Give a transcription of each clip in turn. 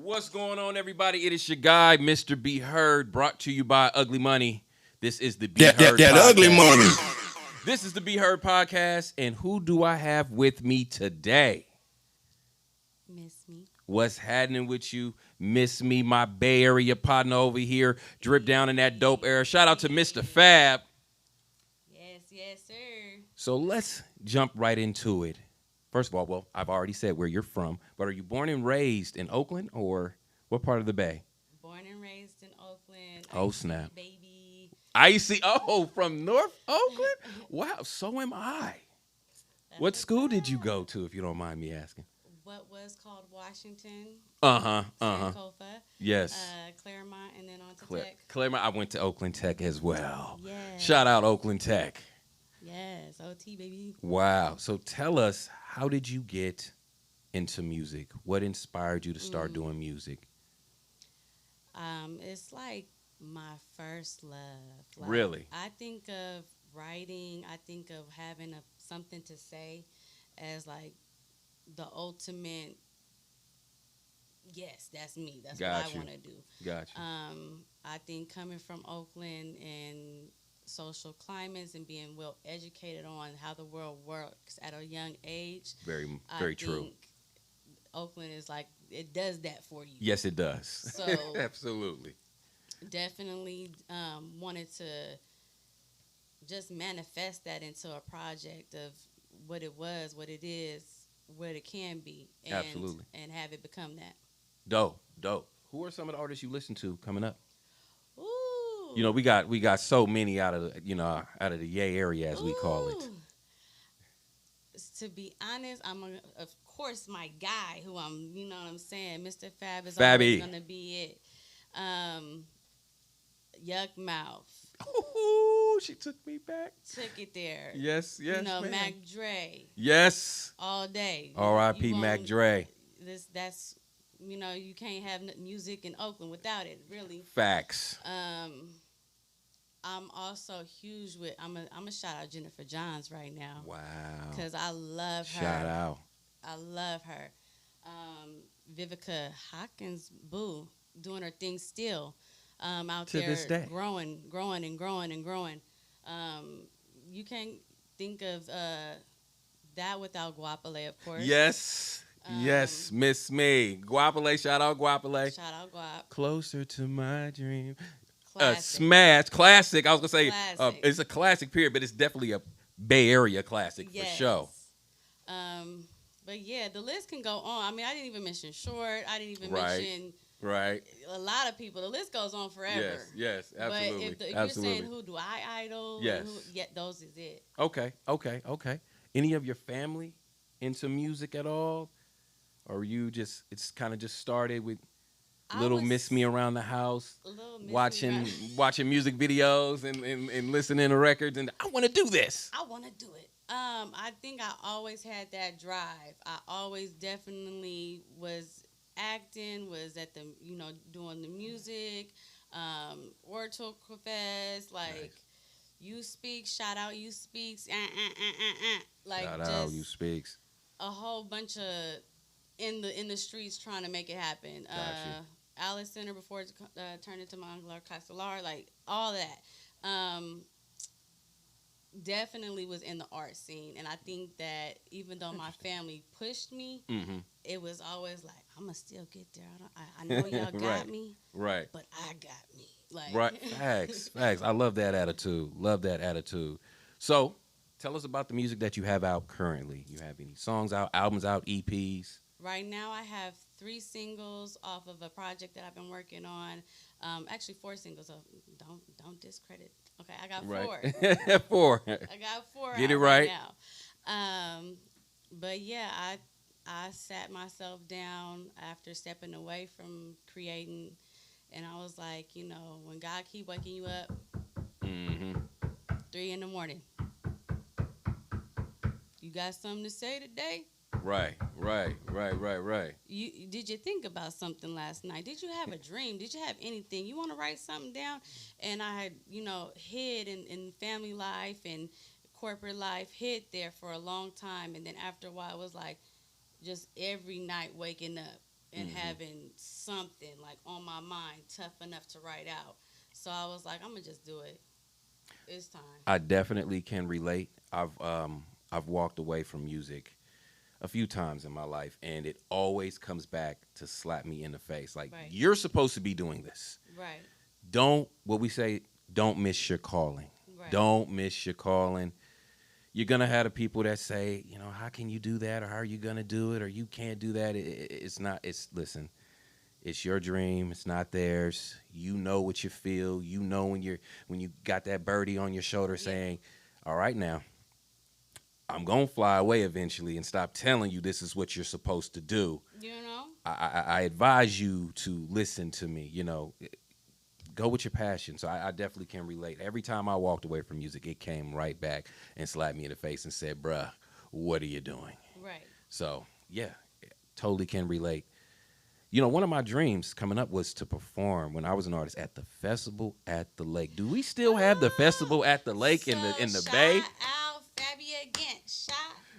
What's going on, everybody? It is your guy, Mr. BEHeard, brought to you by Ugly Money. This is the BEHeard that Podcast. ugly money. This is the BEHeard Podcast, and who do I have with me today? Miss Me. What's happening with you? Miss Me, my Bay Area partner over here, drip down in that dope era. Shout out to Mr. Fab. Yes, sir. So let's jump right into it. First of all, well, I've already said where you're from, but are you born and raised in Oakland or what part of the Bay? Born and raised in Oakland. Oh, snap. Baby. Icy, from North Oakland? Wow, so am I. What school did you go to, if you don't mind me asking? What was called Washington. Sankofa. Yes. Claremont, and then on to Tech. Claremont, I went to Oakland Tech as well. Yes. Shout out Oakland Tech. Yes, OT, baby. Wow. So tell us, how did you get into music? What inspired you to start doing music? It's like my first love. Like, Really? I think of writing, I think of having something to say as like the ultimate, yes, that's me. That's what I want to do. Gotcha. I think coming from Oakland and social climates and being well educated on how the world works at a young age. Very I true. think Oakland is like, it does that for you. Yes, it does. So absolutely. Definitely wanted to just manifest that into a project of what it was, what it is, what it can be, and, Absolutely. And have it become that. Dope. Who are some of the artists you listen to coming up? Ooh. You know, we got so many out of the Yay area, as we call it. To be honest, of course my guy who you know what I'm saying, Mr. Fab is Fabby. always gonna be it. Yuck Mouth. Ooh, she took me back. Took it there. Yes, You know, ma'am. MAC DRE. Yes. All day. R.I.P. You MAC won't- DRE. That's you can't have music in Oakland without it, really. Facts. I'm also huge with I'm a shout out Jennifer Johns right now. Wow. Because I love her. Shout out. I love her. Vivica Hawkins, boo, doing her thing still. Out To there this day. growing. You can't think of that without Guapale, of course. Yes. Yes, Miss Me. Guapale, shout out Guapale. Shout out Guap. Closer to my dream. Classic. Smash. Classic. I was going to say, Classic. it's a classic period, but it's definitely a Bay Area classic for sure. But yeah, the list can go on. I mean, I didn't even mention Short. I didn't even Right. mention Right. a lot of people. The list goes on forever. Yes, absolutely. But if absolutely. you're saying who do I idol, Yes. those is it. Okay. Any of your family into music at all? Or it's kind of just started with little Miss Me around the house, watching music videos and listening to records, and I want to do this. I want to do it. I think I always had that drive. I always definitely was acting, was at the, doing the music, oratory fest, like Nice. You Speak, shout out You Speaks, like Shout just out, You Speaks. a whole bunch of in the streets trying to make it happen. Gotcha. Alice Center before it turned into Manglar Castellar, like all that. Definitely was in the art scene, and I think that even though my family pushed me, it was always like, I'm gonna still get there. I know y'all got Right. me, Right. but I got me. Like, Right. Facts. I love that attitude. So, tell us about the music that you have out currently. You have any songs out, albums out, EPs? Right now, I have 3 singles off of a project that I've been working on. Actually, 4 singles. So don't discredit. Okay, I got 4. Right. 4. I got 4. Get it out right. now. But yeah, I sat myself down after stepping away from creating, and I was like, when God keep waking you up, 3 in the morning, you got something to say today? Right. Did you think about something last night? Did you have a dream? Did you have anything? You want to write something down? And I had, hid in family life and corporate life, hid there for a long time. And then after a while, it was like just every night waking up, and having something like on my mind tough enough to write out. So I was like, I'm gonna just do it. It's time. I definitely can relate. I've walked away from music a few times in my life, and it always comes back to slap me in the face. Like, Right. you're supposed to be doing this. Right. What we say, don't miss your calling. Right. Don't miss your calling. You're going to have the people that say, how can you do that? Or how are you going to do it? Or you can't do that. Listen, it's your dream. It's not theirs. You know what you feel. You know when you got that birdie on your shoulder saying, all right, now, I'm going to fly away eventually and stop telling you this is what you're supposed to do. I advise you to listen to me, go with your passion. So I definitely can relate. Every time I walked away from music, it came right back and slapped me in the face and said, bruh, what are you doing? Right. So, yeah, totally can relate. One of my dreams coming up was to perform when I was an artist at the Festival at the Lake. Do we still have the Festival at the Lake in the Bay? Out Fabby again. Shout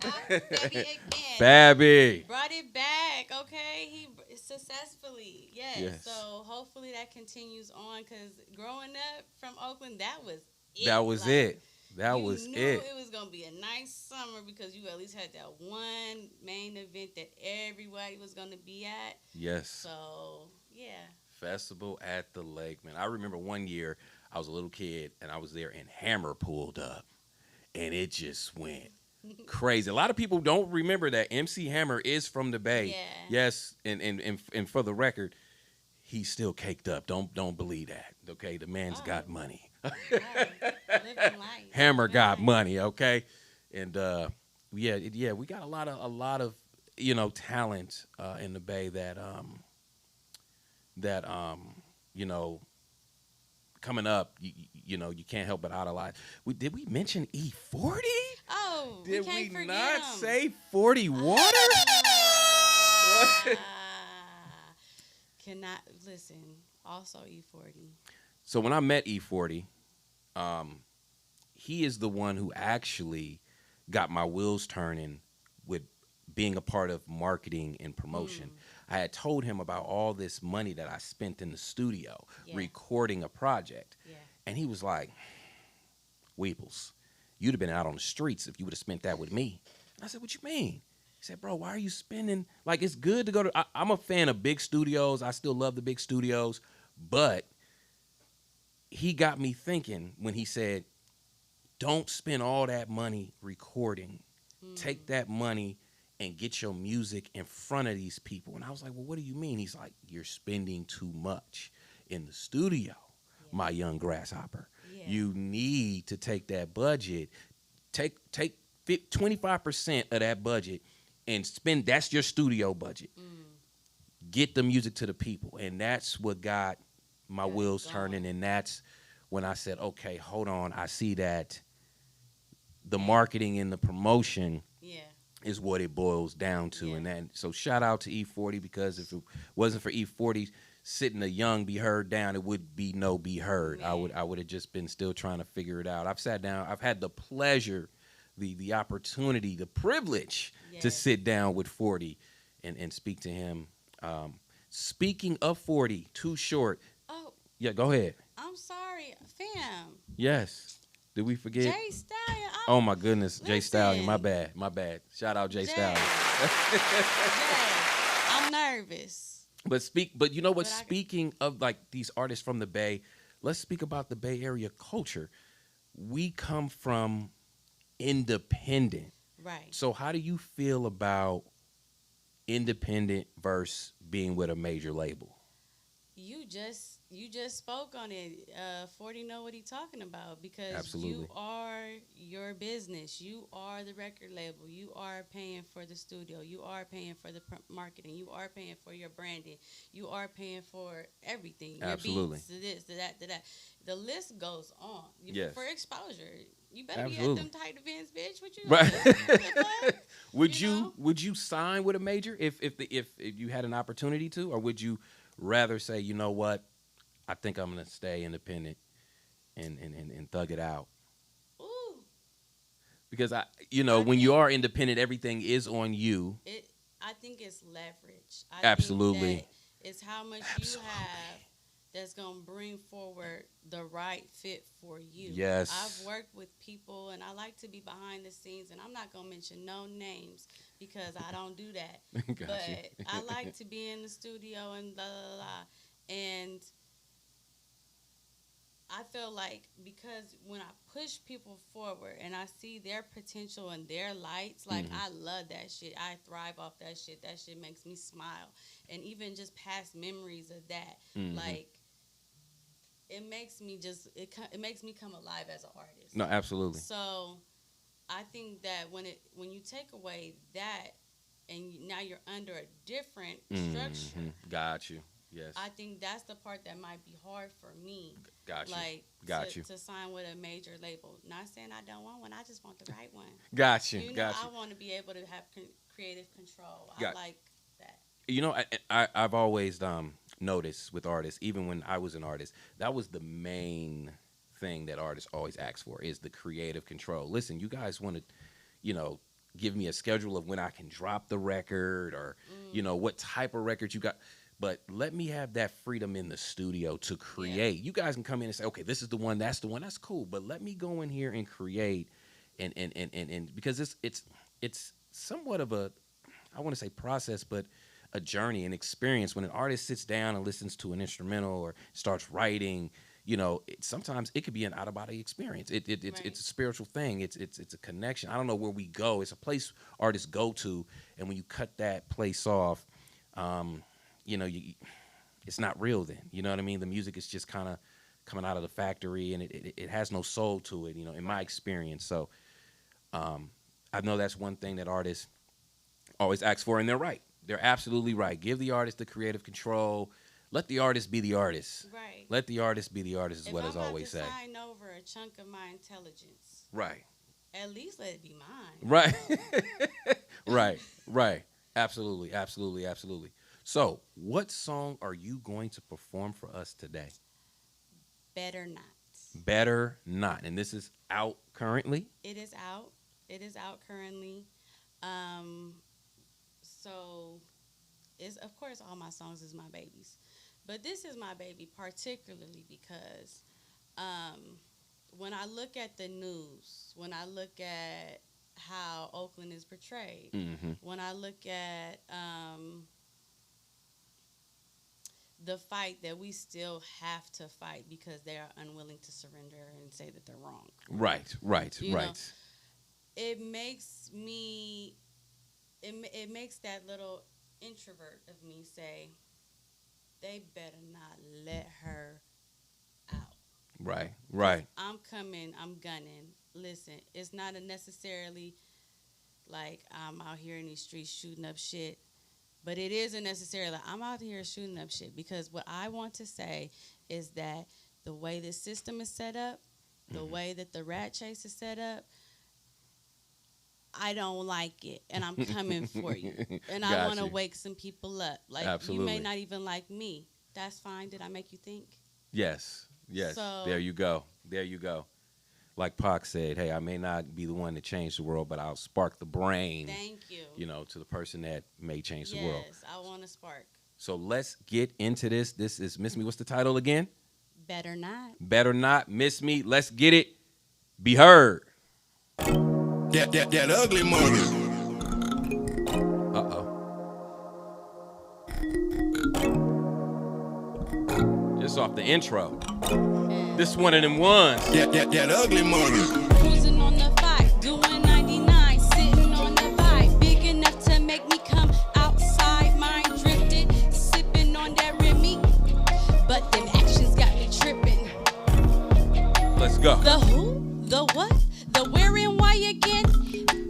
out Fabby again. Fabby. Brought it back, okay? He successfully, yes. So hopefully that continues on, because growing up from Oakland, that was it. That was it. That was it. It was going to be a nice summer because you at least had that one main event that everybody was going to be at. Yes. So, yeah. Festival at the Lake, man. I remember one year I was a little kid and I was there and Hammer pulled up and it just went crazy. A lot of people don't remember that MC Hammer is from the Bay. Yeah. Yes, and for the record, he's still caked up. Don't believe that. Okay, the man's got money. Living life. Hammer got money. Okay, and we got a lot of talent in the Bay that coming up, you can't help but idolize. Did we mention E40? Oh, did we not him. say 40 Water? Cannot listen. Also E40. So when I met E40, he is the one who actually got my wheels turning with being a part of marketing and promotion. I had told him about all this money that I spent in the studio recording a project. Yeah. And he was like, Weeples, you'd have been out on the streets if you would have spent that with me. And I said, what you mean? He said, bro, why are you spending? Like, it's good to go to, I'm a fan of big studios. I still love the big studios. But he got me thinking when he said, don't spend all that money recording. Take that money and get your music in front of these people. And I was like, well, what do you mean? He's like, you're spending too much in the studio, my young grasshopper. Yeah. You need to take that budget, take 25% of that budget and spend, that's your studio budget. Get the music to the people. And that's what got my wheels turning. And that's when I said, okay, hold on. I see that the marketing and the promotion is what it boils down to. And then, so shout out to E40, because if it wasn't for E40 sitting a young BEHeard down, it would be no BEHeard. I would have just been still trying to figure it out. I've sat down. I've had the pleasure, the opportunity, the privilege to sit down with 40 and speak to him. Speaking of 40, TooShort. Oh. Yeah, go ahead. I'm sorry, fam. Yes. Did we forget? Jay Stallion. Oh my goodness, Jay Stallion. My bad. Shout out Jay Stallion. I'm nervous. But you know what? Speaking of like these artists from the Bay, let's speak about the Bay Area culture. We come from independent. Right. So how do you feel about independent versus being with a major label? You just spoke on it. 40 know what he's talking about, because you are your business. You are the record label. You are paying for the studio. You are paying for the marketing. You are paying for your branding. You are paying for everything. Absolutely. Your beats, to this, to that. The list goes on. For exposure. You better be at them tight events, bitch. What you right. Would you sign with a major if you had an opportunity to, or would you rather say, you know what, I think I'm gonna stay independent and thug it out? Ooh. Because when you are independent, everything is on you. I think it's leverage. Absolutely. Think that it's how much you have that's going to bring forward the right fit for you. Yes. I've worked with people, and I like to be behind the scenes, and I'm not going to mention no names because I don't do that. But I like to be in the studio and blah, blah, blah. And I feel like because when I push people forward and I see their potential and their lights, like I love that shit. I thrive off that shit. That shit makes me smile. And even just past memories of that, like it makes me it makes me come alive as an artist. No, absolutely. So I think that when you take away that and now you're under a different structure. Got you. Yes. I think that's the part that might be hard for me. Got you. Like, Got you. To sign with a major label. Not saying I don't want one. I just want the right one. Got you. You know, got you. I want to be able to have creative control. I like that. You know, I've always noticed with artists, even when I was an artist, that was the main thing that artists always ask for is the creative control. Listen, you guys want to, you know, give me a schedule of when I can drop the record or, you know, what type of record you got. But let me have that freedom in the studio to create. Yeah. You guys can come in and say, okay, this is the one, that's the one, that's cool. But let me go in here and create and because it's somewhat of a, I want to say process, but a journey, an experience. When an artist sits down and listens to an instrumental or starts writing, you know, sometimes it could be an out-of-body experience. It's a spiritual thing. It's a connection. I don't know where we go. It's a place artists go to, and when you cut that place off, you know, it's not real then. You know what I mean? The music is just kind of coming out of the factory, and it has no soul to it, you know, in my experience. So I know that's one thing that artists always ask for, and they're right. They're absolutely right. Give the artist the creative control. Let the artist be the artist. Right. Let the artist be the artist is what I always say. If I'm about to sign over a chunk of my intelligence. Right. At least let it be mine. Right. Right. Absolutely. So, what song are you going to perform for us today? Better Not. Better Not. And this is out currently? It is out. It is out currently. So, of course, all my songs is my babies. But this is my baby particularly because when I look at the news, when I look at how Oakland is portrayed, when I look at the fight that we still have to fight because they are unwilling to surrender and say that they're wrong. Right. You know, it makes me, it makes that little introvert of me say, they better not let her out. Right. I'm coming, I'm gunning. Listen, it's not necessarily like I'm out here in these streets shooting up shit. But it isn't necessarily, I'm out here shooting up shit because what I want to say is that the way the system is set up, the way that the rat chase is set up, I don't like it, and I'm coming for you. And I want to wake some people up. Like, absolutely. You may not even like me. That's fine. Did I make you think? Yes. So, there you go. Like Pac said, hey, I may not be the one to change the world, but I'll spark the brain. Thank you. You know, to the person that may change the world. Yes, I want to spark. So let's get into this. This is Miss Me. What's the title again? Better Not. Better Not. Miss Me. Let's get it. BEHeard. That ugly money. Just off the intro. This one of them ones. That ugly money. Cruising on the 5, doing 99, sitting on the vibe, big enough to make me come outside, mind drifted, sipping on that Remy, but them actions got me tripping. Let's go. The who, the what, the where and why again?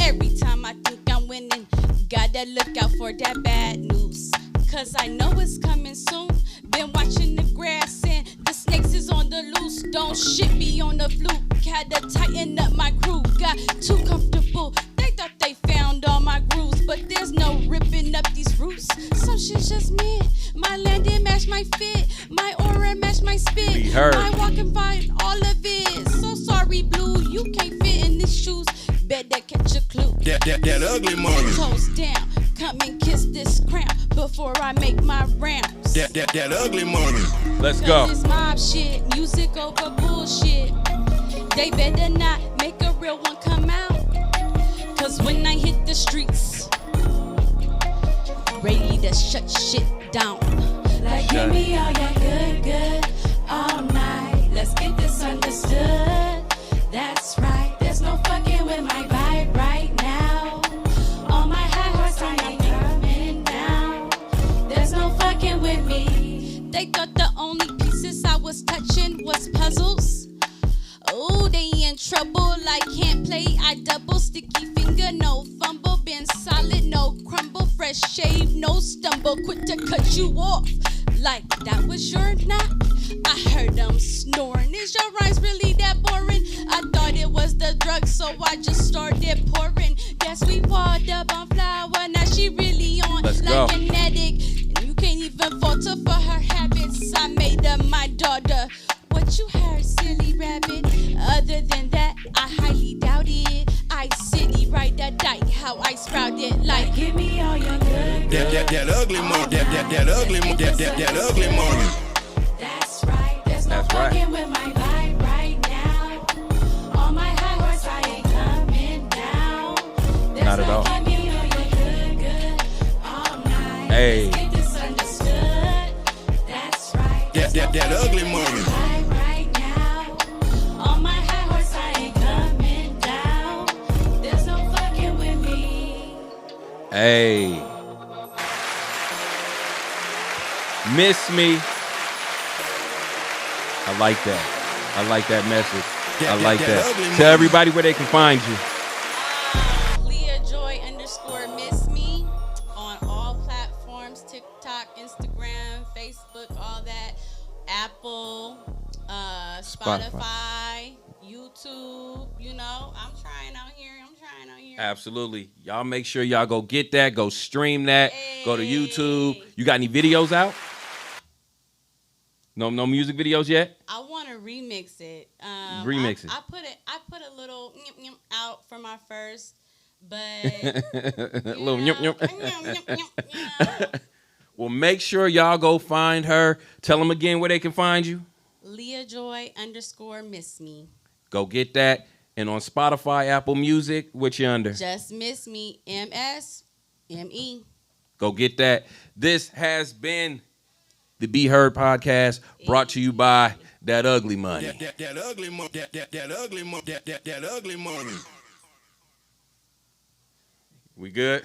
Every time I think I'm winning, gotta look out for that bad news, cause I know it's coming soon. Been watching the grass and the snakes is on the loose. Don't shit me on the fluke. Had to tighten up my crew. Got too comfortable. They thought they found all my grooves, but there's no ripping up these roots. Some shit's just me. My landing match my fit. My aura match my spit. BEHeard. My walking by all of it. So sorry, Blue. You can't fit in these shoes. Better catch a clue. That ugly money. Toes down. Come and kiss this cramp before I make my ramps. That ugly money. Let's go. It's mob shit, music over bullshit. They better not make a real one come out. Cause when I hit the streets, ready to shut shit down. Like, give me all your good, all night. Let's get this understood. That's right, there's no fucking with my vibe right now. On my high horse, I ain't coming down. There's no fucking with me. They thought the only pieces I was touching was puzzles. Oh, they in trouble, like can't play, I double. Sticky finger, no fumble. Been solid, no crumble. Fresh shave, no stumble. Quit to cut you off, like that was your knock. I heard them snoring. Is your rhymes really that boring? I thought it was the drug, so I just started pouring. Guess we walled up on flower, now she really on. Let's like go. an addict. You can't even falter for her habits. I made her my daughter. What you heard, silly rabbit? Other than that, I highly doubt it. I city right that dike, how I sprouted. Like, give me all your good. That ugly money. That ugly money. That ugly money. That's right. There's no That's right. fucking with my vibe right now. On my high horse, I ain't coming down. There's Not at all. Give me all your good, all night. Hey. Let's get this understood. That's right. There's no That ugly fucking with money. my vibe right now. On my high horse, I ain't coming down. There's no fucking with me. Hey. Miss me. I like that. I like that message. I like that that. ugly Tell money. everybody where they can find you. Leah Joy _miss me on all platforms, TikTok, Instagram, Facebook, all that. Apple, Spotify, YouTube. You know, I'm trying out here. Absolutely. Y'all make sure y'all go get that. Go stream that. Go to YouTube. Hey. You got any videos out? No music videos yet? I want to remix it. Remix it. I put a little out for my first, but A little nyup, nyup. nyup. Well, make sure y'all go find her. Tell them again where they can find you. Leah Joy _miss me. Go get that. And on Spotify, Apple Music, what you under? Just miss me. MSME. Go get that. This has been the BEHeard Podcast, brought to you by That Ugly Money. That ugly money. That ugly money. That ugly money. We good?